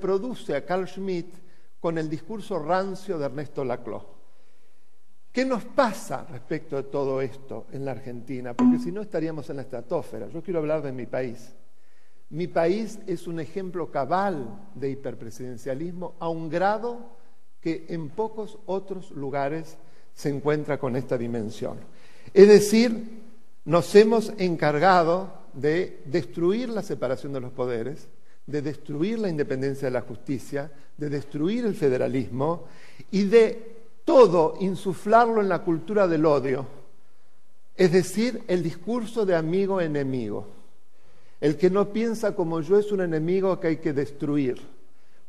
produce a Carl Schmitt con el discurso rancio de Ernesto Laclau. ¿Qué nos pasa respecto de todo esto en la Argentina? Porque si no estaríamos en la estratosfera. Yo quiero hablar de mi país. Mi país es un ejemplo cabal de hiperpresidencialismo a un grado que en pocos otros lugares se encuentra con esta dimensión. Es decir, nos hemos encargado de destruir la separación de los poderes, de destruir la independencia de la justicia, de destruir el federalismo y de todo insuflarlo en la cultura del odio, es decir, el discurso de amigo-enemigo. El que no piensa como yo es un enemigo que hay que destruir,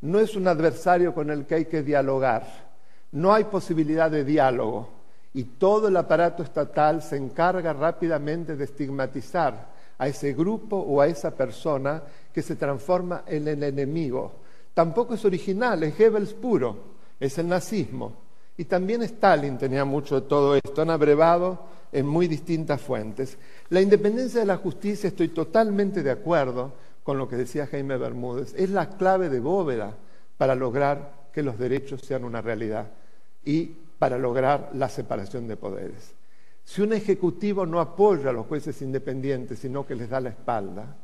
no es un adversario con el que hay que dialogar, no hay posibilidad de diálogo y todo el aparato estatal se encarga rápidamente de estigmatizar a ese grupo o a esa persona que se transforma en el enemigo. Tampoco es original, es Goebbels puro, es el nazismo. Y también Stalin tenía mucho de todo esto, han abrevado en muy distintas fuentes. La independencia de la justicia, estoy totalmente de acuerdo con lo que decía Jaime Bermúdez, es la clave de bóveda para lograr que los derechos sean una realidad y para lograr la separación de poderes. Si un ejecutivo no apoya a los jueces independientes, sino que les da la espalda,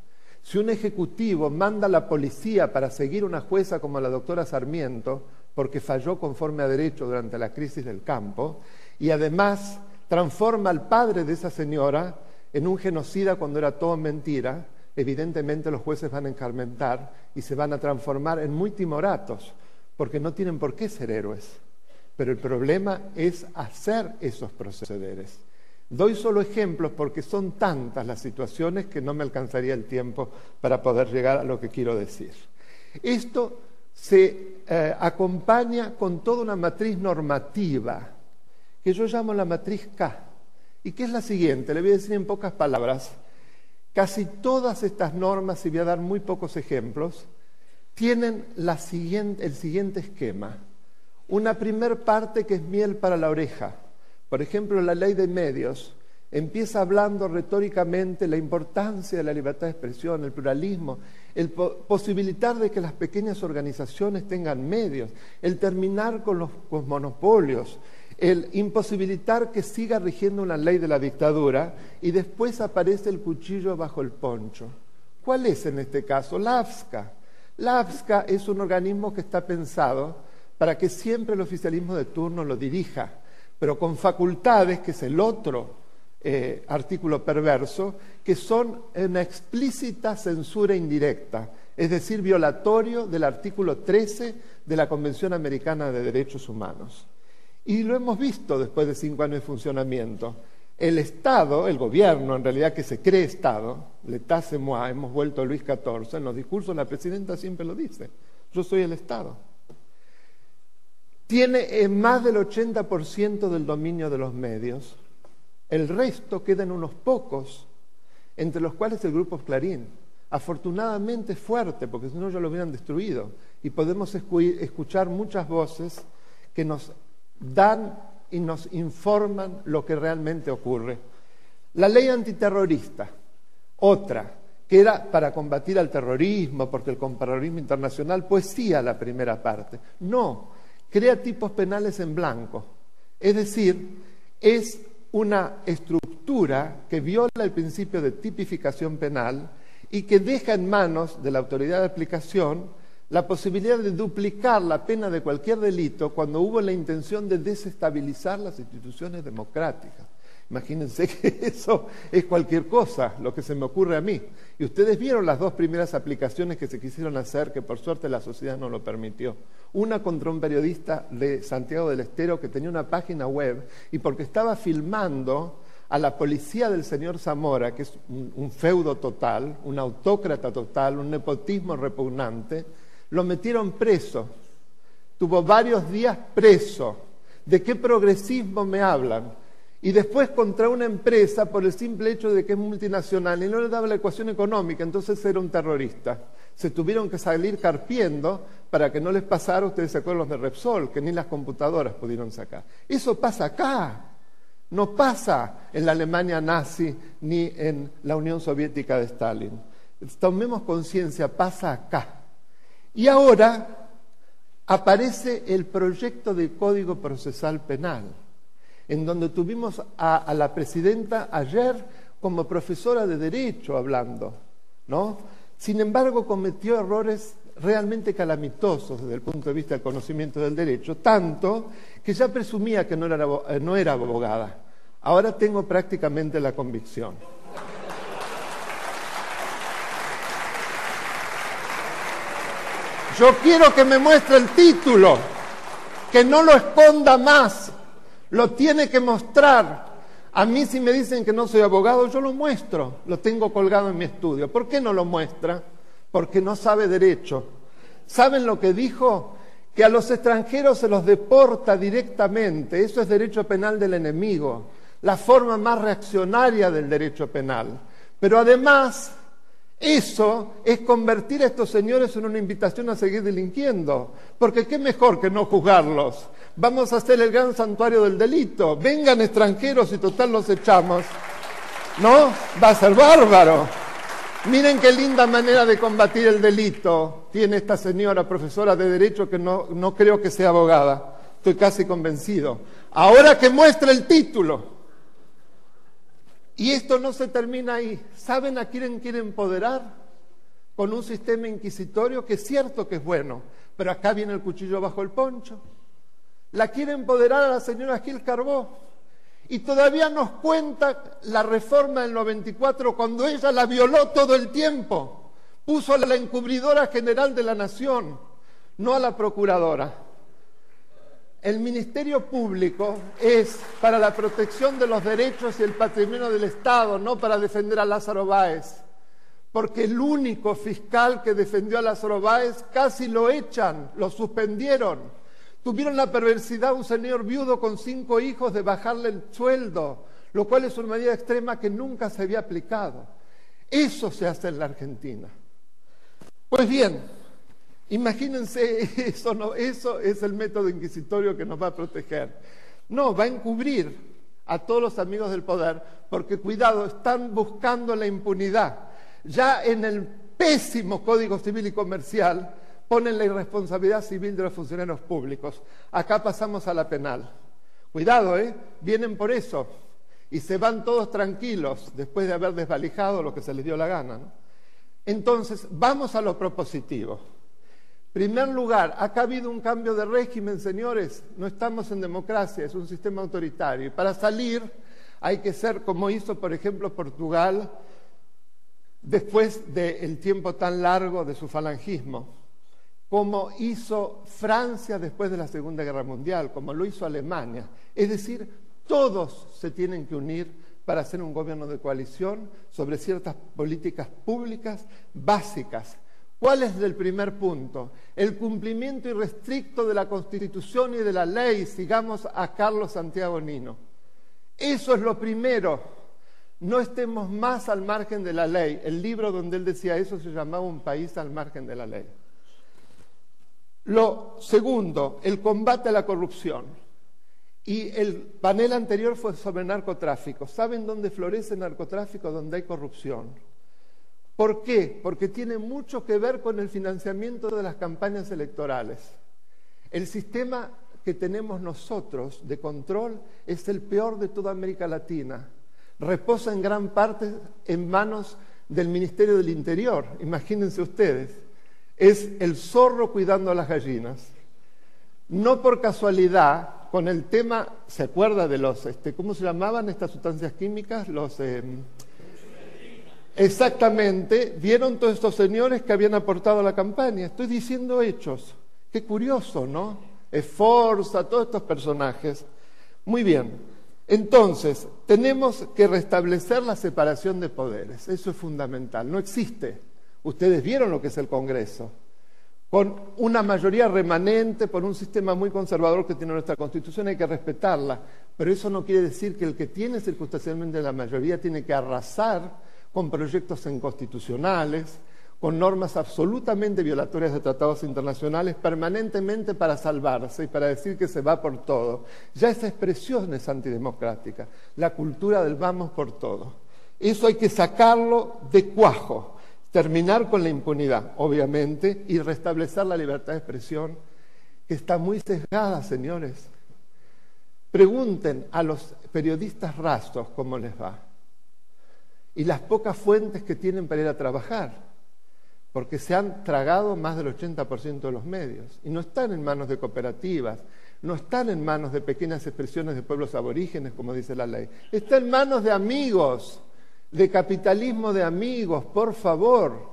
si un ejecutivo manda a la policía para seguir una jueza como la doctora Sarmiento, porque falló conforme a derecho durante la crisis del campo, y además transforma al padre de esa señora en un genocida cuando era todo mentira, evidentemente los jueces van a encarmentar y se van a transformar en muy timoratos, porque no tienen por qué ser héroes. Pero el problema es hacer esos procederes. Doy solo ejemplos porque son tantas las situaciones que no me alcanzaría el tiempo para poder llegar a lo que quiero decir. Esto se acompaña con toda una matriz normativa que yo llamo la matriz K y que es la siguiente, le voy a decir en pocas palabras. Casi todas estas normas, y voy a dar muy pocos ejemplos, tienen el siguiente esquema. Una primer parte que es miel para la oreja. Por ejemplo, la ley de medios empieza hablando retóricamente la importancia de la libertad de expresión, el pluralismo, el posibilitar de que las pequeñas organizaciones tengan medios, el terminar con los monopolios, el imposibilitar que siga rigiendo una ley de la dictadura y después aparece el cuchillo bajo el poncho. ¿Cuál es en este caso? La AFSCA. La AFSCA es un organismo que está pensado para que siempre el oficialismo de turno lo dirija, pero con facultades, que es el otro artículo perverso, que son una explícita censura indirecta, es decir, violatorio del artículo 13 de la Convención Americana de Derechos Humanos. Y lo hemos visto después de 5 años de funcionamiento. El Estado, el gobierno en realidad que se cree Estado, l'État c'est moi, hemos vuelto a Luis XIV, en los discursos la presidenta siempre lo dice, yo soy el Estado. Tiene más del 80% del dominio de los medios, el resto quedan unos pocos, entre los cuales el Grupo Clarín. Afortunadamente es fuerte, porque si no ya lo hubieran destruido, y podemos escuchar muchas voces que nos dan y nos informan lo que realmente ocurre. La ley antiterrorista, otra, que era para combatir al terrorismo, porque el terrorismo internacional poesía la primera parte. No, crea tipos penales en blanco. Es decir, es una estructura que viola el principio de tipificación penal y que deja en manos de la autoridad de aplicación la posibilidad de duplicar la pena de cualquier delito cuando hubo la intención de desestabilizar las instituciones democráticas. Imagínense que eso es cualquier cosa, lo que se me ocurre a mí. Y ustedes vieron las 2 primeras aplicaciones que se quisieron hacer, que por suerte la sociedad no lo permitió. Una contra un periodista de Santiago del Estero que tenía una página web y porque estaba filmando a la policía del señor Zamora, que es un feudo total, un autócrata total, un nepotismo repugnante, lo metieron preso. Tuvo varios días preso. ¿De qué progresismo me hablan? Y después contra una empresa por el simple hecho de que es multinacional y no le daba la ecuación económica, entonces era un terrorista. Se tuvieron que salir carpiendo para que no les pasara, ustedes se acuerdan los de Repsol, que ni las computadoras pudieron sacar. Eso pasa acá, no pasa en la Alemania nazi ni en la Unión Soviética de Stalin. Tomemos conciencia, pasa acá. Y ahora aparece el proyecto de Código Procesal Penal, en donde tuvimos a la presidenta ayer como profesora de Derecho hablando, ¿no? Sin embargo, cometió errores realmente calamitosos desde el punto de vista del conocimiento del derecho, tanto que ya presumía que no era abogada. Ahora tengo prácticamente la convicción. Yo quiero que me muestre el título, que no lo esconda más, lo tiene que mostrar. A mí si me dicen que no soy abogado, yo lo muestro, lo tengo colgado en mi estudio. ¿Por qué no lo muestra? Porque no sabe derecho. ¿Saben lo que dijo? Que a los extranjeros se los deporta directamente. Eso es derecho penal del enemigo, la forma más reaccionaria del derecho penal. Pero además, eso es convertir a estos señores en una invitación a seguir delinquiendo. Porque qué mejor que no juzgarlos. Vamos a hacer el gran santuario del delito. Vengan extranjeros y total los echamos. ¿No? Va a ser bárbaro. Miren qué linda manera de combatir el delito tiene esta señora profesora de Derecho, que no creo que sea abogada. Estoy casi convencido. Ahora que muestra el título. Y esto no se termina ahí. ¿Saben a quién quiere empoderar? Con un sistema inquisitorio que es cierto que es bueno, pero acá viene el cuchillo bajo el poncho. La quiere empoderar a la señora Gil Carbó. Y todavía nos cuenta la reforma del 94 cuando ella la violó todo el tiempo. Puso a la encubridora general de la Nación, no a la procuradora. El Ministerio Público es para la protección de los derechos y el patrimonio del Estado, no para defender a Lázaro Báez. Porque el único fiscal que defendió a Lázaro Báez casi lo echan, lo suspendieron. Tuvieron la perversidad un señor viudo con 5 hijos de bajarle el sueldo, lo cual es una medida extrema que nunca se había aplicado. Eso se hace en la Argentina. Pues bien, imagínense, eso es el método inquisitorio que nos va a proteger. No, va a encubrir a todos los amigos del poder, porque cuidado, están buscando la impunidad. Ya en el pésimo Código Civil y Comercial ponen la irresponsabilidad civil de los funcionarios públicos. Acá pasamos a la penal. Cuidado, vienen por eso. Y se van todos tranquilos después de haber desvalijado lo que se les dio la gana, ¿no? Entonces, vamos a lo propositivo. Primer lugar, acá ha habido un cambio de régimen, señores. No estamos en democracia, es un sistema autoritario. Y para salir hay que ser como hizo, por ejemplo, Portugal después del tiempo tan largo de su falangismo, como hizo Francia después de la Segunda Guerra Mundial, como lo hizo Alemania. Es decir, todos se tienen que unir para hacer un gobierno de coalición sobre ciertas políticas públicas básicas. ¿Cuál es el primer punto? El cumplimiento irrestricto de la Constitución y de la ley. Sigamos a Carlos Santiago Nino. Eso es lo primero. No estemos más al margen de la ley. El libro donde él decía eso se llamaba Un país al margen de la ley. Lo segundo, el combate a la corrupción. Y el panel anterior fue sobre narcotráfico. ¿Saben dónde florece el narcotráfico? Donde hay corrupción. ¿Por qué? Porque tiene mucho que ver con el financiamiento de las campañas electorales. El sistema que tenemos nosotros de control es el peor de toda América Latina. Reposa en gran parte en manos del Ministerio del Interior. Imagínense ustedes. Es el zorro cuidando a las gallinas. No por casualidad, con el tema, ¿se acuerda de los, cómo se llamaban estas sustancias químicas? Exactamente, vieron todos estos señores que habían aportado a la campaña. Estoy diciendo hechos. Qué curioso, ¿no? Esforza, todos estos personajes. Muy bien. Entonces, tenemos que restablecer la separación de poderes. Eso es fundamental. No existe. Ustedes vieron lo que es el Congreso, con una mayoría remanente, por un sistema muy conservador que tiene nuestra Constitución, hay que respetarla, pero eso no quiere decir que el que tiene circunstancialmente la mayoría tiene que arrasar con proyectos inconstitucionales, con normas absolutamente violatorias de tratados internacionales, permanentemente para salvarse y para decir que se va por todo. Ya esa expresión es antidemocrática, la cultura del vamos por todo. Eso hay que sacarlo de cuajo. terminar con la impunidad, obviamente, y restablecer la libertad de expresión, que está muy sesgada, señores. Pregunten a los periodistas rasos cómo les va. Y las pocas fuentes que tienen para ir a trabajar, porque se han tragado más del 80% de los medios. Y no están en manos de cooperativas, no están en manos de pequeñas expresiones de pueblos aborígenes, como dice la ley. Está en manos de amigos, de capitalismo de amigos, por favor.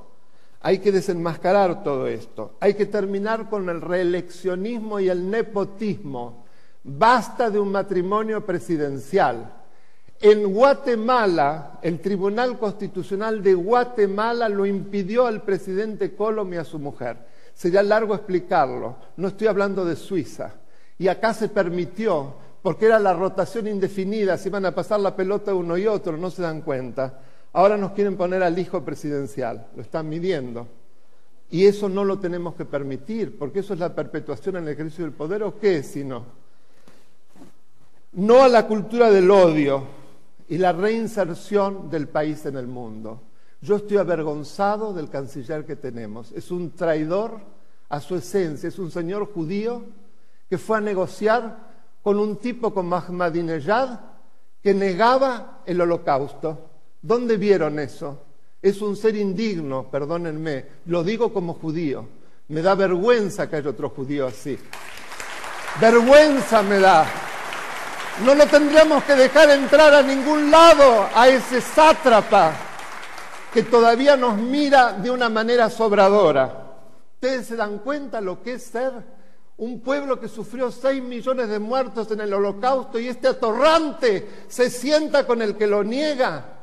Hay que desenmascarar todo esto. Hay que terminar con el reeleccionismo y el nepotismo. Basta de un matrimonio presidencial. En Guatemala, el Tribunal Constitucional de Guatemala lo impidió al presidente Colom y a su mujer. Sería largo explicarlo. No estoy hablando de Suiza. Y acá se permitió, porque era la rotación indefinida, se iban a pasar la pelota uno y otro, no se dan cuenta. Ahora nos quieren poner al hijo presidencial, lo están midiendo. Y eso no lo tenemos que permitir, porque eso es la perpetuación en el ejercicio del poder, ¿o qué es sino? No a la cultura del odio y la reinserción del país en el mundo. Yo estoy avergonzado del canciller que tenemos. Es un traidor a su esencia, es un señor judío que fue a negociar con un tipo como Ahmadinejad que negaba el holocausto. ¿Dónde vieron eso? Es un ser indigno, perdónenme, lo digo como judío. Me da vergüenza que haya otro judío así. Vergüenza me da. No lo tendríamos que dejar entrar a ningún lado, a ese sátrapa que todavía nos mira de una manera sobradora. ¿Ustedes se dan cuenta lo que es ser un pueblo que sufrió 6 millones de muertos en el holocausto y este atorrante se sienta con el que lo niega?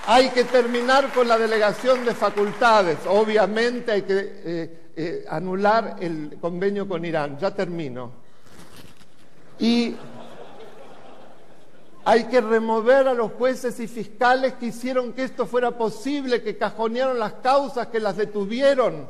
Hay que terminar con la delegación de facultades. Obviamente hay que anular el convenio con Irán. Ya termino. Y hay que remover a los jueces y fiscales que hicieron que esto fuera posible, que cajonearon las causas, que las detuvieron,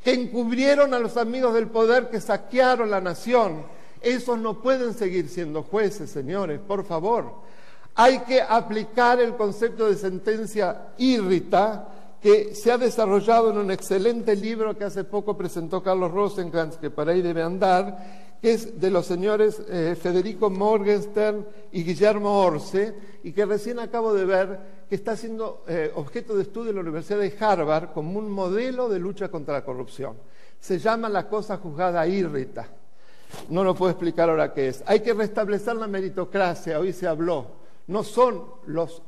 que encubrieron a los amigos del poder, que saquearon la nación. Esos no pueden seguir siendo jueces, señores, por favor. Hay que aplicar el concepto de sentencia írrita que se ha desarrollado en un excelente libro que hace poco presentó Carlos Rosenkrantz, que por ahí debe andar, que es de los señores Federico Morgenstern y Guillermo Orce, y que recién acabo de ver que está siendo objeto de estudio en la Universidad de Harvard como un modelo de lucha contra la corrupción. Se llama la cosa juzgada írrita. No lo puedo explicar ahora qué es. Hay que restablecer la meritocracia, hoy se habló. No son los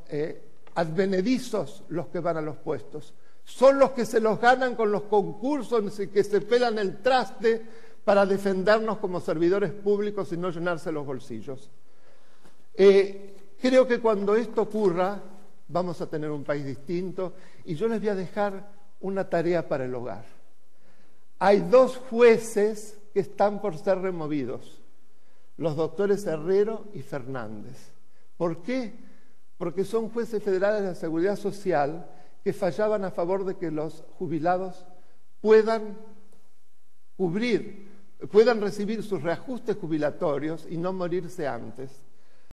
advenedizos los que van a los puestos, son los que se los ganan con los concursos y que se pelan el traste para defendernos como servidores públicos y no llenarse los bolsillos. Creo que cuando esto ocurra vamos a tener un país distinto y yo les voy a dejar una tarea para el hogar. Hay 2 jueces que están por ser removidos, los doctores Herrero y Fernández. ¿Por qué? Porque son jueces federales de la Seguridad Social que fallaban a favor de que los jubilados puedan recibir sus reajustes jubilatorios y no morirse antes.